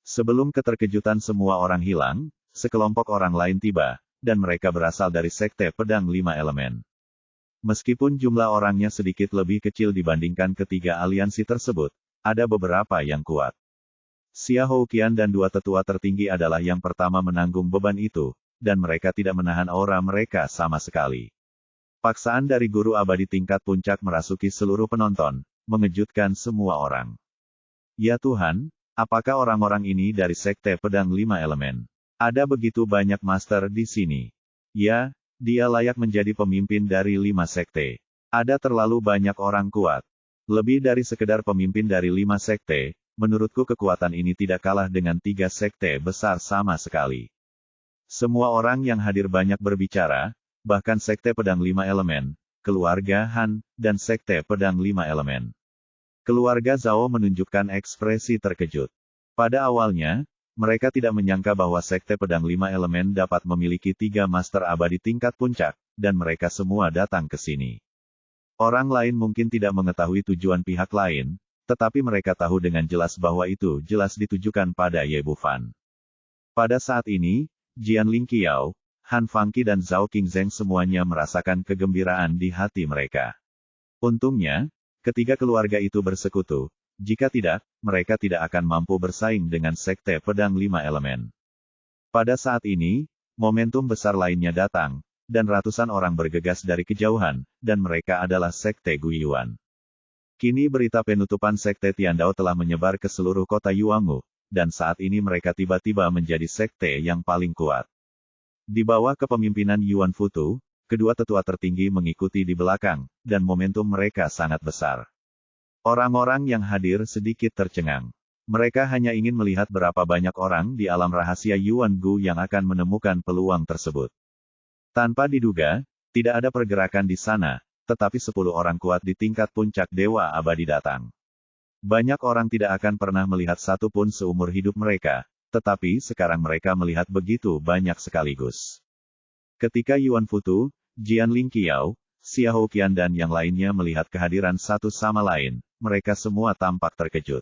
Sebelum keterkejutan semua orang hilang, sekelompok orang lain tiba, dan mereka berasal dari sekte pedang 5 elemen. Meskipun jumlah orangnya sedikit lebih kecil dibandingkan ketiga aliansi tersebut, ada beberapa yang kuat. Xia Houqian dan dua tetua tertinggi adalah yang pertama menanggung beban itu, dan mereka tidak menahan aura mereka sama sekali. Paksaan dari guru abadi tingkat puncak merasuki seluruh penonton, mengejutkan semua orang. Ya Tuhan, apakah orang-orang ini dari sekte pedang 5 elemen? Ada begitu banyak master di sini. Ya, dia layak menjadi pemimpin dari 5 sekte. Ada terlalu banyak orang kuat. Lebih dari sekedar pemimpin dari 5 sekte, menurutku kekuatan ini tidak kalah dengan 3 sekte besar sama sekali. Semua orang yang hadir banyak berbicara, bahkan sekte pedang 5 elemen, keluarga Han, dan sekte pedang 5 elemen. Keluarga Zhao menunjukkan ekspresi terkejut. Pada awalnya, mereka tidak menyangka bahwa sekte pedang 5 elemen dapat memiliki 3 master abadi tingkat puncak, dan mereka semua datang ke sini. Orang lain mungkin tidak mengetahui tujuan pihak lain, tetapi mereka tahu dengan jelas bahwa itu jelas ditujukan pada Ye Bufan. Pada saat ini, Jian Lingqiao, Han Fangqi dan Zhao Qingzheng semuanya merasakan kegembiraan di hati mereka. Untungnya, ketiga keluarga itu bersekutu, jika tidak, mereka tidak akan mampu bersaing dengan sekte pedang 5 elemen. Pada saat ini, momentum besar lainnya datang, dan ratusan orang bergegas dari kejauhan, dan mereka adalah sekte Guiyuan. Kini berita penutupan sekte Tiandao telah menyebar ke seluruh kota Yuangu, dan saat ini mereka tiba-tiba menjadi sekte yang paling kuat. Di bawah kepemimpinan Yuan Futu, kedua tetua tertinggi mengikuti di belakang, dan momentum mereka sangat besar. Orang-orang yang hadir sedikit tercengang. Mereka hanya ingin melihat berapa banyak orang di alam rahasia Yuangu yang akan menemukan peluang tersebut. Tanpa diduga, tidak ada pergerakan di sana, tetapi 10 orang kuat di tingkat puncak Dewa Abadi datang. Banyak orang tidak akan pernah melihat satu pun seumur hidup mereka, tetapi sekarang mereka melihat begitu banyak sekaligus. Ketika Yuan Futu, Jian Lingqiao, Xia Houqian dan yang lainnya melihat kehadiran satu sama lain, mereka semua tampak terkejut.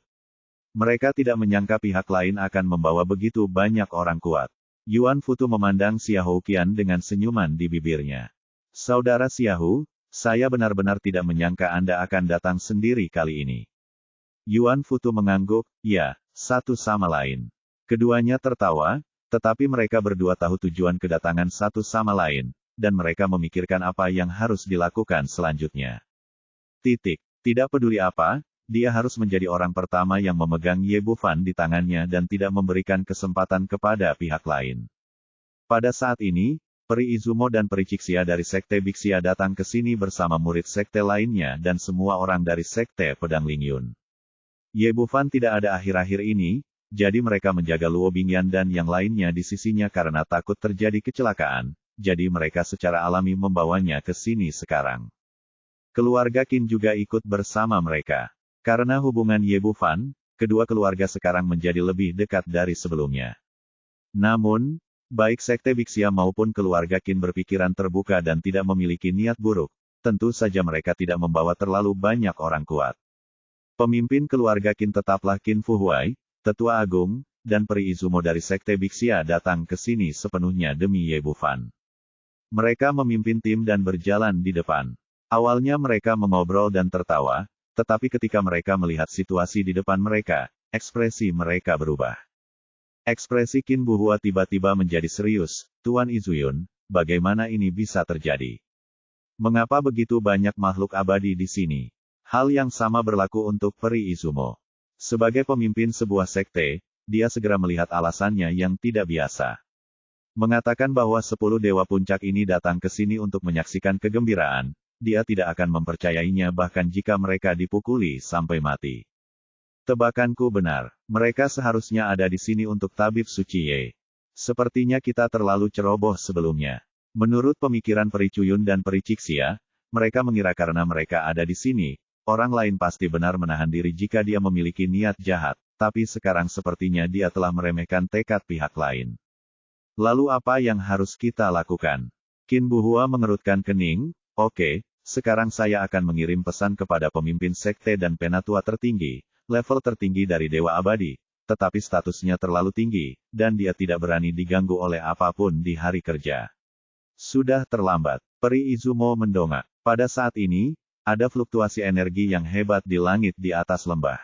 Mereka tidak menyangka pihak lain akan membawa begitu banyak orang kuat. Yuan Futu memandang Xia Houqian dengan senyuman di bibirnya. Saudara Xiahu, saya benar-benar tidak menyangka Anda akan datang sendiri kali ini. Yuan Futu mengangguk, ya, satu sama lain. Keduanya tertawa, tetapi mereka berdua tahu tujuan kedatangan satu sama lain, dan mereka memikirkan apa yang harus dilakukan selanjutnya. Tidak peduli apa, dia harus menjadi orang pertama yang memegang Ye Bufan di tangannya dan tidak memberikan kesempatan kepada pihak lain. Pada saat ini, Peri Izumo dan Peri Cixia dari Sekte Bixia datang ke sini bersama murid sekte lainnya dan semua orang dari Sekte Pedang Lingyun. Ye Bufan tidak ada akhir-akhir ini, jadi mereka menjaga Luo Bingyan dan yang lainnya di sisinya karena takut terjadi kecelakaan, jadi mereka secara alami membawanya ke sini sekarang. Keluarga Qin juga ikut bersama mereka. Karena hubungan Ye Bufan, kedua keluarga sekarang menjadi lebih dekat dari sebelumnya. Namun, baik Sekte Bixia maupun keluarga Qin berpikiran terbuka dan tidak memiliki niat buruk, tentu saja mereka tidak membawa terlalu banyak orang kuat. Pemimpin keluarga Qin tetaplah Qin Fuhuai, Tetua Agung, dan Peri Izumo dari Sekte Bixia datang ke sini sepenuhnya demi Ye Bufan. Mereka memimpin tim dan berjalan di depan. Awalnya mereka mengobrol dan tertawa, tetapi ketika mereka melihat situasi di depan mereka, Ekspresi mereka berubah. Ekspresi Qin Buhua tiba-tiba menjadi serius. Tuan Izuyun, bagaimana ini bisa terjadi? Mengapa begitu banyak makhluk abadi di sini? Hal yang sama berlaku untuk Peri Izumo. Sebagai pemimpin sebuah sekte, dia segera melihat alasannya yang tidak biasa. Mengatakan bahwa 10 dewa puncak ini datang ke sini untuk menyaksikan kegembiraan, dia tidak akan mempercayainya bahkan jika mereka dipukuli sampai mati. Tebakanku benar, mereka seharusnya ada di sini untuk tabib suci Ye. Sepertinya kita terlalu ceroboh sebelumnya. Menurut pemikiran Peri Cuyun dan Peri Cixia, mereka mengira karena mereka ada di sini, orang lain pasti benar menahan diri jika dia memiliki niat jahat, tapi sekarang sepertinya dia telah meremehkan tekad pihak lain. Lalu apa yang harus kita lakukan? Qin Buhua mengerutkan kening. Oke, sekarang saya akan mengirim pesan kepada pemimpin sekte dan penatua tertinggi, level tertinggi dari Dewa Abadi, tetapi statusnya terlalu tinggi, dan dia tidak berani diganggu oleh apapun di hari kerja. Sudah terlambat. Peri Izumo mendongak. Pada saat ini, ada fluktuasi energi yang hebat di langit di atas lembah.